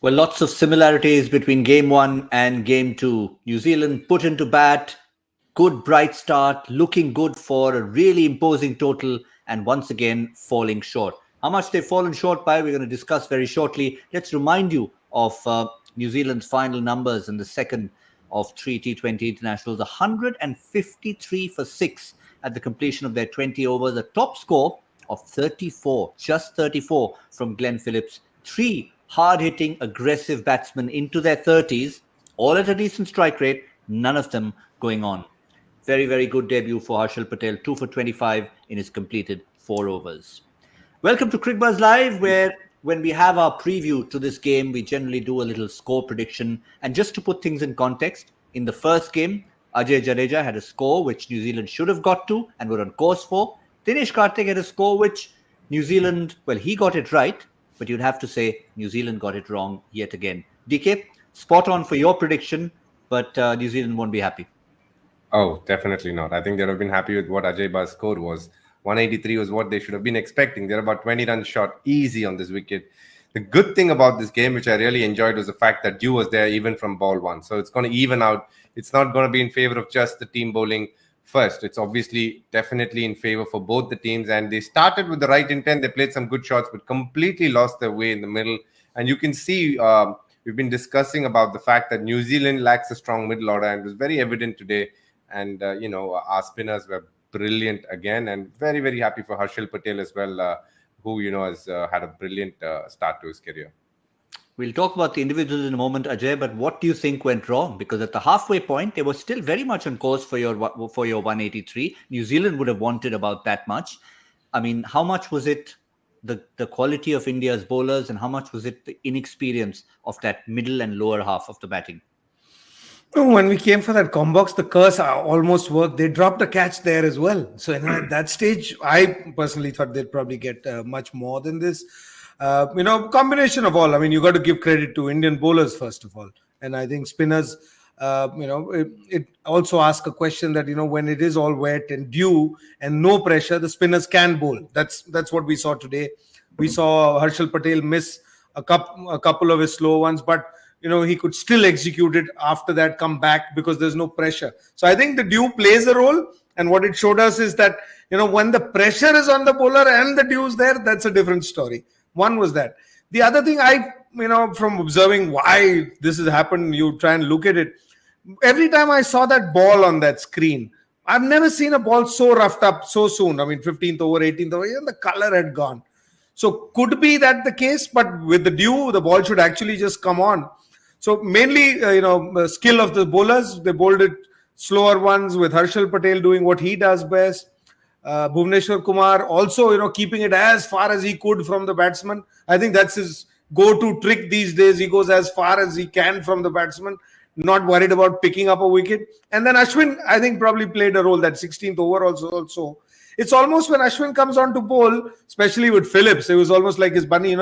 Well, lots of similarities between game one and game two. New Zealand put into bat, good bright start, looking good for a really imposing total, and once again falling short. How much they've fallen short by, we're going to discuss very shortly. Let's remind you of New Zealand's final numbers in the second of three T20 internationals: 153 for six at the completion of their 20 overs, a top score of 34, just 34 from Glenn Phillips. Three hard-hitting, aggressive batsmen into their 30s, all at a decent strike rate, none of them going on. Very, very good debut for Harshal Patel, 2 for 25 in his completed 4 overs. Welcome to Cricbuzz Live, where when we have our preview to this game, we generally do a little score prediction. And just to put things in context, in the first game, Ajay Jadeja had a score which New Zealand should have got to and were on course for. Dinesh Karthik had a score which New Zealand, well, he got it right, but you'd have to say New Zealand got it wrong yet again. DK, spot on for your prediction, but New Zealand won't be happy. Oh, definitely not. I think they'd have been happy with what Ajay Bha's score was. 183 was what they should have been expecting. They're about 20 runs short, easy on this wicket. The good thing about this game, which I really enjoyed, was the fact that Dew was there even from ball one. So it's going to even out. It's not going to be in favor of just the team bowling first. It's obviously definitely in favor for both the teams. And they started with the right intent. They played some good shots, but completely lost their way in the middle. And you can see we've been discussing about the fact that New Zealand lacks a strong middle order, and it was very evident today. And, our spinners were brilliant again, and very, very happy for Harshal Patel as well, who, has had a brilliant start to his career. We'll talk about the individuals in a moment, Ajay, but what do you think went wrong? Because at the halfway point, they were still very much on course for your 183. New Zealand would have wanted about that much. I mean, how much was it the quality of India's bowlers, and how much was it the inexperience of that middle and lower half of the batting? When we came for that combox, the curse almost worked. They dropped a catch there as well. So at that stage, I personally thought they'd probably get much more than this. Combination of all. I mean, you got to give credit to Indian bowlers, first of all. And I think spinners, it also asks a question that, when it is all wet and dew and no pressure, the spinners can bowl. That's what we saw today. We saw Harshal Patel miss a couple of his slow ones, but he could still execute it after that, come back, because there's no pressure. So I think the dew plays a role. And what it showed us is that, when the pressure is on the bowler and the dew is there, that's a different story. One was that. The other thing from observing why this has happened, you try and look at it. Every time I saw that ball on that screen, I've never seen a ball so roughed up so soon. I mean, 15th over, 18th over, and the color had gone. So could be that the case, but with the dew, the ball should actually just come on. So mainly, skill of the bowlers. They bowled it slower ones with Harshal Patel doing what he does best. Bhuvneshwar Kumar also, keeping it as far as he could from the batsman. I think that's his go-to trick these days. He goes as far as he can from the batsman, not worried about picking up a wicket. And then Ashwin, I think, probably played a role. That 16th over also. It's almost when Ashwin comes on to bowl, especially with Phillips, it was almost like his bunny,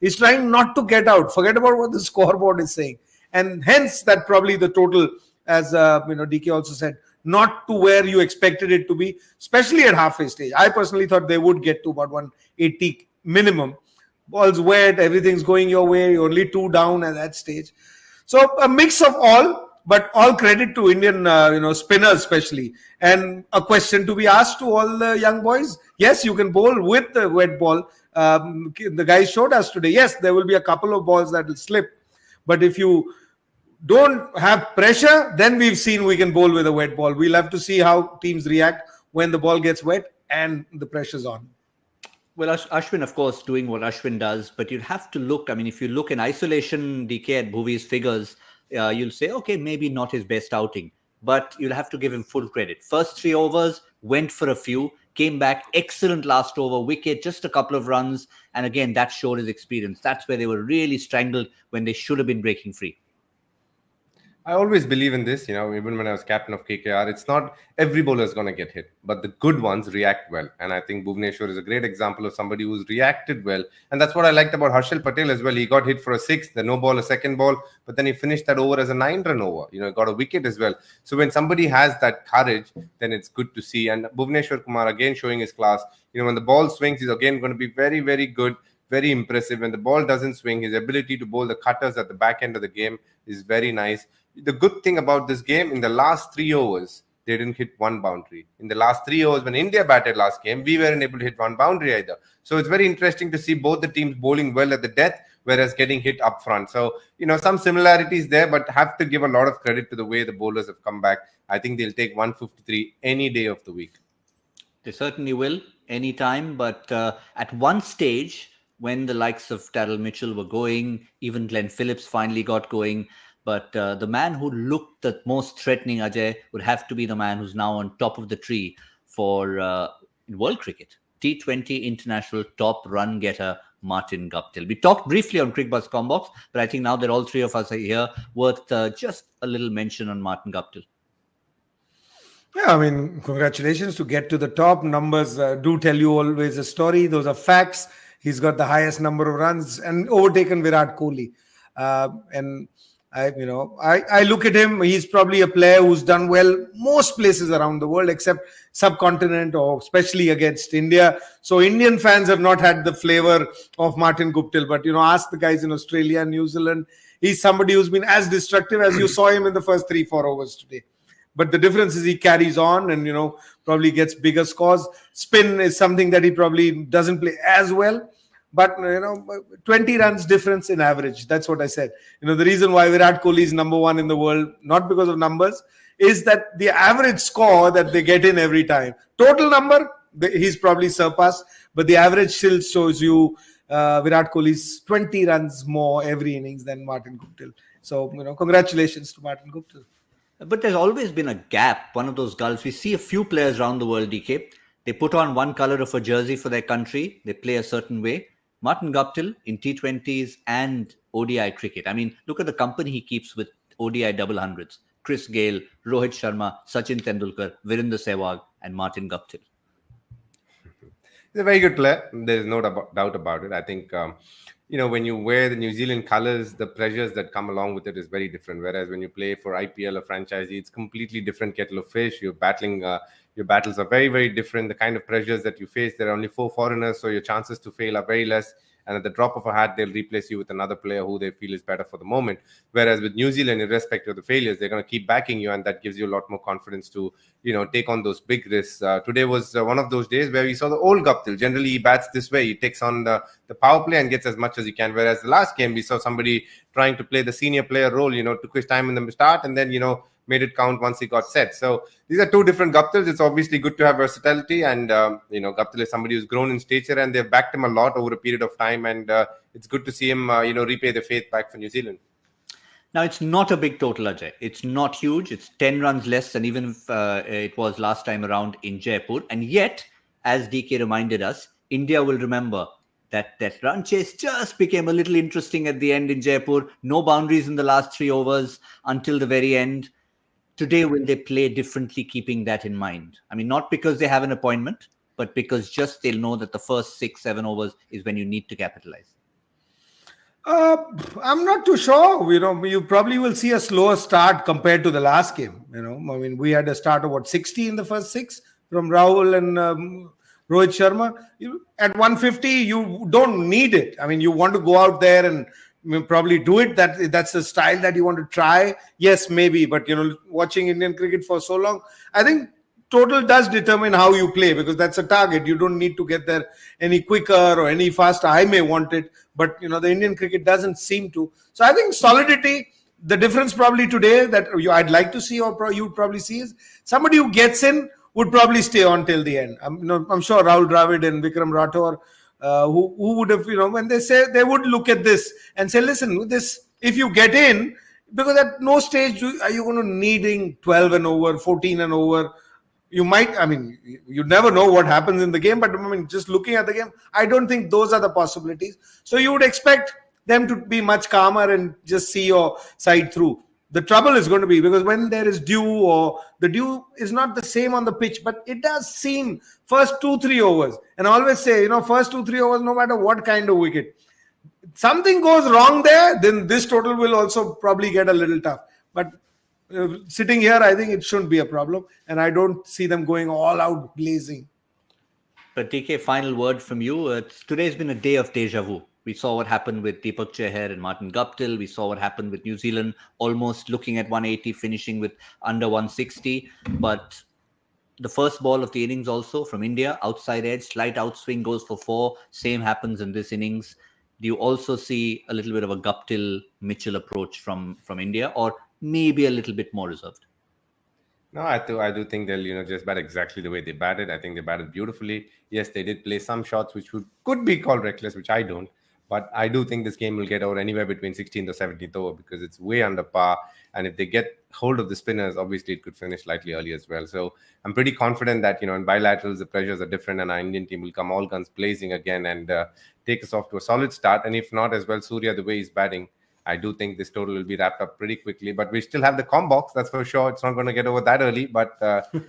he's trying not to get out. Forget about what the scoreboard is saying. And hence that probably the total, as DK also said, not to where you expected it to be, especially at halfway stage. I personally thought they would get to about 180 minimum. Ball's wet, everything's going your way, you're only 2 down at that stage. So a mix of all. But all credit to Indian, spinners especially. And a question to be asked to all the young boys. Yes, you can bowl with the wet ball. The guys showed us today. Yes, there will be a couple of balls that will slip. But if you don't have pressure, then we've seen we can bowl with a wet ball. We'll have to see how teams react when the ball gets wet and the pressure's on. Well, Ashwin, of course, doing what Ashwin does. But you'd have to look. I mean, if you look in isolation, DK, at Bhuvi's figures, you'll say, okay, maybe not his best outing, but you'll have to give him full credit. First 3 overs, went for a few, came back, excellent last over, wicket, just a couple of runs. And again, that showed his experience. That's where they were really strangled when they should have been breaking free. I always believe in this, even when I was captain of KKR, it's not every bowler is going to get hit, but the good ones react well. And I think Bhuvneshwar is a great example of somebody who's reacted well. And that's what I liked about Harshal Patel as well. He got hit for a 6th, the no ball, a second ball, but then he finished that over as a 9-run over, got a wicket as well. So when somebody has that courage, then it's good to see. And Bhuvneshwar Kumar again showing his class. When the ball swings, he's again going to be very, very good very impressive. When the ball doesn't swing, his ability to bowl the cutters at the back end of the game is very nice. The good thing about this game, in the last 3 overs, they didn't hit one boundary. In the last 3 overs, when India batted last game, we weren't able to hit one boundary either. So it's very interesting to see both the teams bowling well at the death, whereas getting hit up front. So, some similarities there, but have to give a lot of credit to the way the bowlers have come back. I think they'll take 153 any day of the week. They certainly will, anytime. But at one stage, when the likes of Darryl Mitchell were going, even Glenn Phillips finally got going. But the man who looked the most threatening, Ajay, would have to be the man who's now on top of the tree for world cricket. T20 international top run getter, Martin Guptill. We talked briefly on Cricbuzz Combox, but I think now that all three of us are here, worth just a little mention on Martin Guptill. Yeah, I mean, congratulations to get to the top. Numbers do tell you always a story. Those are facts. He's got the highest number of runs and overtaken Virat Kohli. And I look at him. He's probably a player who's done well most places around the world, except subcontinent or especially against India. So Indian fans have not had the flavor of Martin Guptill. But ask the guys in Australia and New Zealand. He's somebody who's been as destructive as you saw him in the first 3-4 overs today. But the difference is he carries on and, probably gets bigger scores. Spin is something that he probably doesn't play as well. But, 20 runs difference in average. That's what I said. The reason why Virat Kohli is number one in the world, not because of numbers, is that the average score that they get in every time. Total number, he's probably surpassed. But the average still shows you Virat Kohli's 20 runs more every innings than Martin Guptill. So, congratulations to Martin Guptill. But there's always been a gap, one of those gulfs. We see a few players around the world, DK. They put on one color of a jersey for their country. They play a certain way. Martin Guptill in T20s and ODI cricket. I mean, look at the company he keeps with ODI double hundreds. Chris Gayle, Rohit Sharma, Sachin Tendulkar, Virender Sehwag and Martin Guptill. He's a very good player. There's no doubt about it. I think, when you wear the New Zealand colours, the pressures that come along with it is very different. Whereas when you play for IPL or franchisee, it's completely different kettle of fish. You're battling, your battles are very, very different. The kind of pressures that you face, there are only 4 foreigners, so your chances to fail are very less. And at the drop of a hat, they'll replace you with another player who they feel is better for the moment. Whereas with New Zealand, irrespective of the failures, they're going to keep backing you, and that gives you a lot more confidence to, take on those big risks. Today was one of those days where we saw the old Guptill. Generally, he bats this way. He takes on the power play and gets as much as he can. Whereas the last game, we saw somebody trying to play the senior player role, took his time in the start and then, made it count once he got set. So these are two different Guptills. It's obviously good to have versatility, and Guptill is somebody who's grown in stature, and they've backed him a lot over a period of time, and it's good to see him repay the faith back for New Zealand. Now, it's not a big total, Ajay. It's not huge. It's 10 runs less than even if it was last time around in Jaipur. And yet, as DK reminded us, India will remember that run chase just became a little interesting at the end in Jaipur. No boundaries in the last 3 overs until the very end. Today, will they play differently, keeping that in mind? I mean, not because they have an appointment, but because just they'll know that the first 6-7 overs is when you need to capitalize. I'm not too sure. You probably will see a slower start compared to the last game. We had a start of 60 in the first 6 from Rahul and Rohit Sharma. At 150, you don't need it. I mean, you want to go out there and probably do it. That's the style that you want to try. Yes, maybe. But, watching Indian cricket for so long, I think total does determine how you play, because that's a target. You don't need to get there any quicker or any faster. I may want it, but, the Indian cricket doesn't seem to. So I think solidity, the difference probably today that I'd like to see, or you'd probably see, is somebody who gets in would probably stay on till the end. I'm sure Rahul Dravid and Vikram Rathore, who would have, when they say, they would look at this and say, listen, this, if you get in, because at no stage are you going to needing 12 and over, 14 and over. You might, you never know what happens in the game, but just looking at the game, I don't think those are the possibilities. So you would expect them to be much calmer and just see your side through. The trouble is going to be because when there is dew, or the dew is not the same on the pitch, but it does seem first 2-3 overs. And I always say, first 2-3 overs, no matter what kind of wicket, something goes wrong there, then this total will also probably get a little tough. But sitting here, I think it shouldn't be a problem. And I don't see them going all out blazing. But DK, final word from you. Today's been a day of deja vu. We saw what happened with Deepak Chahar and Martin Guptill. We saw what happened with New Zealand almost looking at 180, finishing with under 160. But the first ball of the innings also from India, outside edge, slight outswing, goes for 4. Same happens in this innings. Do you also see a little bit of a Guptill Mitchell approach from India, or maybe a little bit more reserved? No, I do think they'll just bat exactly the way they batted. I think they batted beautifully. Yes, they did play some shots which could be called reckless, which I don't. But I do think this game will get over anywhere between 16th or 17th over because it's way under par. And if they get hold of the spinners, obviously it could finish slightly early as well. So I'm pretty confident that in bilaterals the pressures are different, and our Indian team will come all guns blazing again and take us off to a solid start. And if not as well, Surya, the way he's batting, I do think this total will be wrapped up pretty quickly, but we still have the com box. That's for sure. It's not going to get over that early, but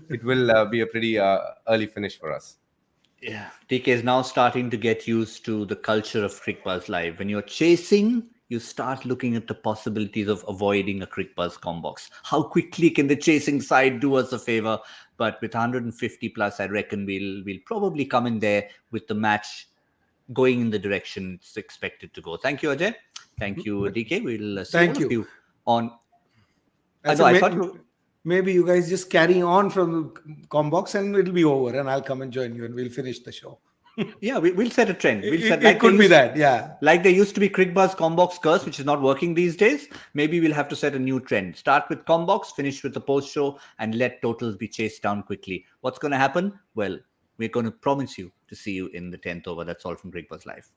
it will be a pretty early finish for us. Yeah, TK is now starting to get used to the culture of Cricbuzz Live. When you're chasing, you start looking at the possibilities of avoiding a Cricbuzz com box. How quickly can the chasing side do us a favor? But with 150 plus, I reckon we'll probably come in there with the match going in the direction it's expected to go. Thank you, Ajay. Thank you, DK. We'll see all of you on. I thought maybe you guys just carry on from Combox and it'll be over, and I'll come and join you, and we'll finish the show. Yeah, we'll set a trend. It could be that, yeah. Like there used to be Cricbuzz Combox curse, which is not working these days. Maybe we'll have to set a new trend. Start with Combox, finish with the post show, and let totals be chased down quickly. What's going to happen? Well, we're going to promise you to see you in the 10th over. That's all from Cricbuzz Live.